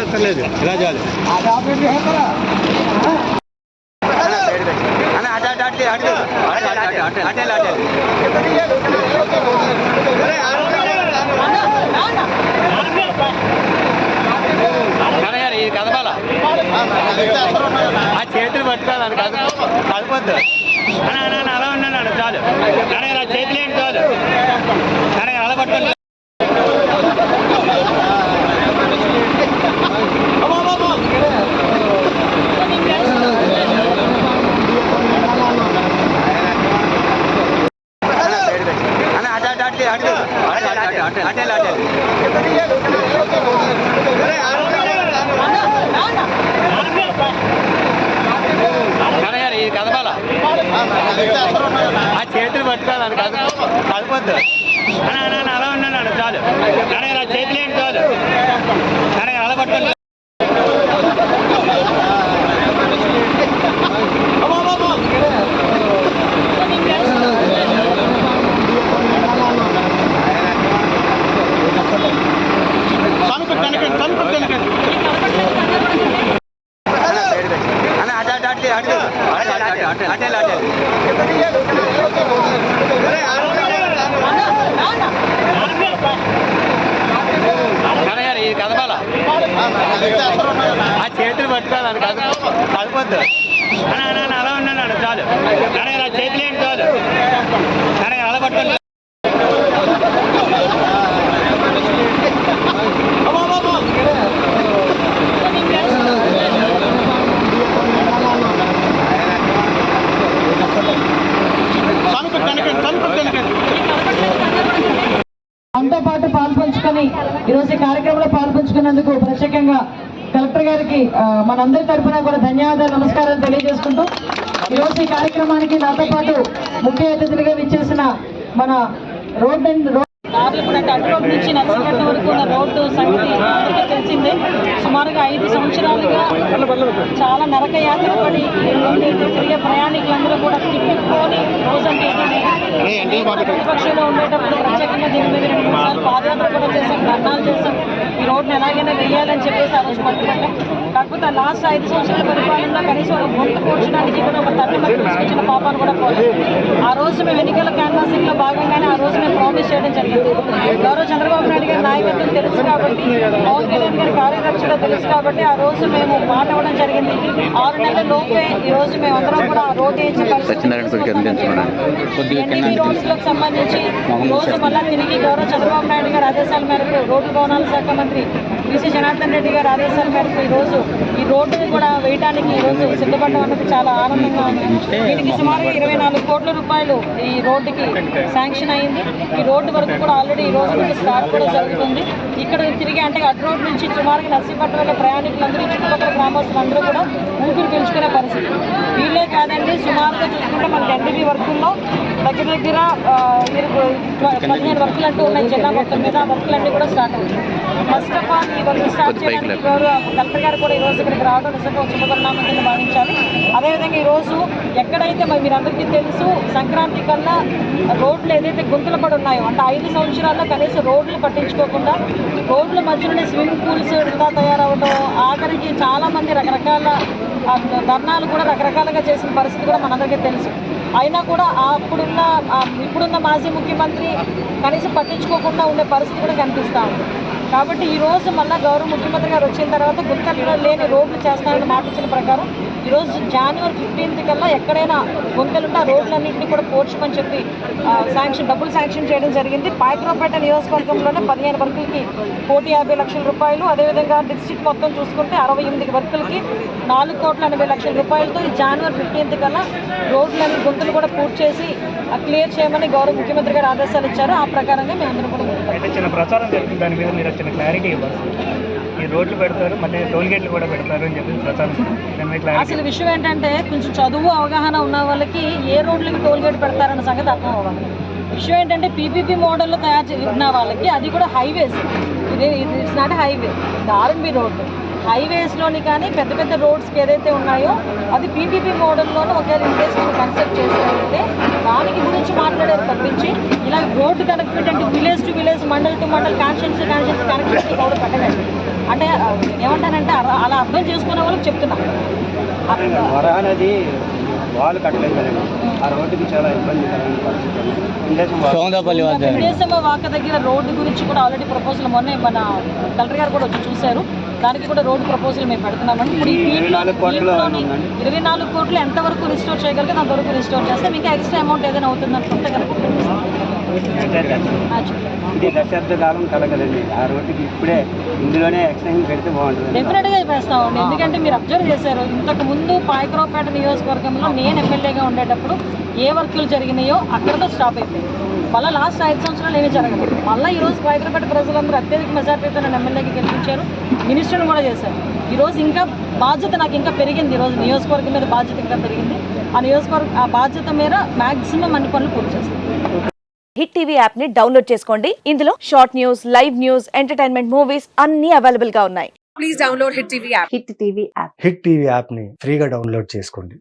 వస్తలేదు రాజాలు ఇది కదపాల ఆ చేతులు పట్టుకోవాలి కదపొద్దు అలా ఉన్నాను చాలు చేతులు ఏంటి చాలు అలా పట్టుకోండి ఇది కదపాల ఆ చేతులు పట్టుకోవాలి కదపొద్దు అలా ఉన్నాను చాలు చేతులు ఏంటి చాలు అలా పట్టుకోండి ఇది కదపాల ఆ చేతులు పట్టుకోవాలి కదపొద్దు అలా ఉన్నాను చాలు చేతులు ఏంటి చాలు అలా పట్టుకోండి మనతో పాటు పాల్పంచుకొని ఈరోజు ఈ కార్యక్రమంలో పాల్పంచుకున్నందుకు ప్రత్యేకంగా కలెక్టర్ గారికి మనందరి తరఫున కూడా ధన్యవాదాలు నమస్కారాలు తెలియజేసుకుంటూ ఈరోజు ఈ కార్యక్రమానికి నాతో పాటు ముఖ్య అతిథులుగా విచ్చేసిన మన రోడ్ అడ్రోడ్ నుంచి నర్సీపట్నం వరకు ఉన్న రోడ్డు సంగతి తెలిసిందే. సుమారుగా 5 సంవత్సరాలుగా చాలా నరక యాత్ర పడి తిరిగే ప్రయాణికులందరూ కూడా తిప్పిపోని రోజంటే ప్రతిపక్షంలో ఉండేటప్పుడు ప్రత్యేకంగా దీని మీద 2 సార్లు పాదయాత్ర కూడా చేశాం, ధర్నాలు చేశాం. ఈ రోడ్డును ఎలాగైనా వేయాలని చెప్పేసి ఆ రోజు పట్టుబట్టాం. కాకపోతే లాస్ట్ 5 సంవత్సరాల పరిపాలనలో కనీసం ఒక గొంతు కూర్చోడానికి కూడా ఒక తల్లి మట్టి తీసుకొచ్చిన పాపాలు కూడా పోలేదు. ఆ రోజు మేము ఎన్నికల క్యాన్వాసింగ్ లో భాగంగానే ఆ రోజు మేము ప్రామిస్ చేయడం జరిగింది. గౌరవ చంద్రబాబు నాయుడు గారి నాయకత్వం తెలుసు కాబట్టి, పవన్ కళ్యాణ్ గారి కార్యదర్శులు తెలుసు కాబట్టి ఆ రోజు మేము మాట ఇవ్వడం జరిగింది. 6 నెలల లోపే ఈ రోజు మేమందరం కూడా రోడ్డు వేయించే పరిస్థితి రోడ్లకు సంబంధించి రోజు మళ్ళా తిరిగి గౌరవ చంద్రబాబు నాయుడు గారి ఆదేశాల మేరకు రోడ్డు భవనాల శాఖ మంత్రి బీసీ జనార్దన్ రెడ్డి గారి ఆదేశాల మేరకు ఈరోజు ఈ రోడ్డుని కూడా వేయడానికి ఈరోజు సిద్ధపడడం అన్నది చాలా ఆనందంగా ఉంది. దీనికి సుమారు 24 కోట్ల రూపాయలు ఈ రోడ్డుకి శాంక్షన్ అయింది. ఈ రోడ్డు వరకు కూడా ఆల్రెడీ ఈ రోజు నుంచి స్టార్ట్ కూడా జరుగుతుంది. ఇక్కడ తిరిగి అంటే అటు రోడ్ నుంచి సుమారుగా నర్సీపట్నం వెళ్ళే ప్రయాణికులందరూ చుట్టుపక్కల గ్రామస్తులందరూ కూడా ఊపిరి పీల్చుకునే పరిస్థితి. వీళ్ళే కాదండి, సుమారుగా చూసుకుంటే మన ఎన్డీబీ వర్కుల్లో దగ్గర 15 వర్కులు అంటూ ఉన్నాయి జిల్లా మొత్తం మీద. ఆ వర్కులన్నీ కూడా స్టార్ట్ అవుతాయి. ఫస్ట్ ఆఫ్ ఆల్ ఈ వర్క్ స్టార్ట్ చేయడానికి కలెక్టర్ గారు కూడా ఈరోజు ఇక్కడికి రావడం నిజంగా శుభపరిణామం కింద భావించాలి. అదేవిధంగా ఈరోజు ఎక్కడైతే మరి మీరందరికీ తెలుసు సంక్రాంతి కన్నా రోడ్లు ఏదైతే గుంతలు పడి ఉన్నాయో, అంటే 5 సంవత్సరాల్లో కనీసం రోడ్లు పట్టించుకోకుండా రోడ్ల మధ్యలోనే స్విమ్మింగ్ పూల్స్ ఇలా తయారవడం, ఆఖరికి చాలామంది రకరకాల ధర్నాలు కూడా రకరకాలుగా చేసిన పరిస్థితి కూడా మనందరికీ తెలుసు. అయినా కూడా ఇప్పుడున్న మాజీ ముఖ్యమంత్రి కనీసం పట్టించుకోకుండా ఉండే పరిస్థితి కూడా కనిపిస్తూ ఉంది. కాబట్టి ఈరోజు మళ్ళీ గౌరవ ముఖ్యమంత్రి గారు వచ్చిన తర్వాత గుంతలు లేని రోడ్లు చేస్తారని మాట ఇచ్చిన ప్రకారం ఈరోజు జనవరి 15 కల్లా ఎక్కడైనా గుంతలుంటే ఆ రోడ్లన్నింటినీ కూడా పోర్చమని చెప్పి డబ్బులు శాంక్షన్ చేయడం జరిగింది. పాయకరావుపేట నియోజకవర్గంలోనే 15 వర్కులకి 1,50 లక్షల రూపాయలు, అదేవిధంగా డిస్ట్రిక్ట్ మొత్తం చూసుకుంటే 68 వర్కులకి 4,80 రూపాయలతో ఈ జనవరి 15 కల్లా రోడ్లని గుంతలు కూడా పూర్తి చేసి క్లియర్ చేయమని గౌరవ ముఖ్యమంత్రి గారు ఆదేశాలు ఇచ్చారు. ఆ ప్రకారంగా మేము అందరం కూడా చిన్న ప్రచారం జరుగుతుంది. దాని మీద మీరు చిన్న క్లారిటీ ఇవ్వాలి. ఈ రోడ్లు పెడతారు, మళ్ళీ టోల్ గేట్లు కూడా పెడతారు అని చెప్పి ప్రచారం. అసలు విషయం ఏంటంటే కొంచెం చదువు అవగాహన ఉన్న వాళ్ళకి ఏ రోడ్లకి టోల్ గేట్ పెడతారన్న సంగతి అర్థం అవ్వాలి. విషయం ఏంటంటే పీపీపీ మోడల్లో తయారు చేసిన వాళ్ళకి అది కూడా హైవేస్, ఇది ఇట్స్ నాట్ హైవే, ఇది ఆర్ఎన్బి రోడ్డు. హైవేస్లోని కానీ పెద్ద పెద్ద రోడ్స్కి ఏదైతే ఉన్నాయో అది పీపీపీ మోడల్లోనే ఒకవేళ ఇండస్ట్రీ కన్సెప్ట్ చేసినట్లయితే దానికి గురించి మాట్లాడేది తప్పించి ఇలా రోడ్డు కనెక్టివిటీ అంటే village to village, mandal to mandal, constituency connectivity కూడా పెట్టలేదు. అంటే ఏమంటానంటే అలా అర్థం చేసుకునే వాళ్ళకి చెప్తున్నా. వరహానది వాళ్ళు కట్టలేదు కదండి, ఆ రోడ్డుకి చాలా ఇబ్బందికరమైన పరిస్థితి. విదేశమ వాక దగ్గర రోడ్డు గురించి కూడా ఆల్రెడీ ప్రపోజల్ మొన్నే మన కలెక్టర్ గారు కూడా వచ్చి చూశారు. దానికి కూడా రోడ్డు ప్రపోజల్ మేము పెడుతున్నామండి. ఇప్పుడు 24 కోట్లు ఎంతవరకు రిస్టోర్ చేయగలిగితే అంతవరకు రిస్టోర్ చేస్తాం. ఇంకా ఎక్స్ట్రా అమౌంట్ ఏదైనా అవుతుంది అనుకుంటే కనుక ఇది దశాబ్ద కాలం కల కదండి, ఆ రోడ్డుకి ఇప్పుడే ఇందులోనే ఎక్స్టెన్షన్ పెడితే బాగుంటుంది. డెఫినెట్గా వేస్తామండి. ఎందుకంటే మీరు అబ్జర్వ్ చేశారు, ఇంతకు ముందు పాయకరావుపేట నియోజకవర్గంలో నేను ఎమ్మెల్యేగా ఉండేటప్పుడు ఏ వర్కులు జరిగినాయో అక్కడతో స్టాప్ అయిపోయింది. మళ్ళీ లాస్ట్ 5 సంవత్సరాలు ఏమీ జరగలేదు. మళ్ళీ ఈరోజు పాయకరావుపేట ప్రజలందరూ అత్యధిక మెజార్టీతో నన్ను ఎమ్మెల్యేకి గెలిపించారు, మినిస్టర్ని కూడా చేశారు. ఈరోజు ఇంకా బాధ్యత నాకు ఇంకా పెరిగింది. ఈరోజు నియోజకవర్గం మీద బాధ్యత ఇంకా పెరిగింది. ఆ బాధ్యత మీద మ్యాక్సిమం అన్ని పనులు పూర్తి చేస్తాం. హిట్ టీవీ యాప్ ని డౌన్లోడ్ చేసుకోండి. ఇందులో short news, live news, entertainment movies అన్ని అవైలబుల్ గా ఉన్నాయి. Please download hit TV app. Hit TV app ని ఫ్రీగా డౌన్లోడ్ చేసుకోండి.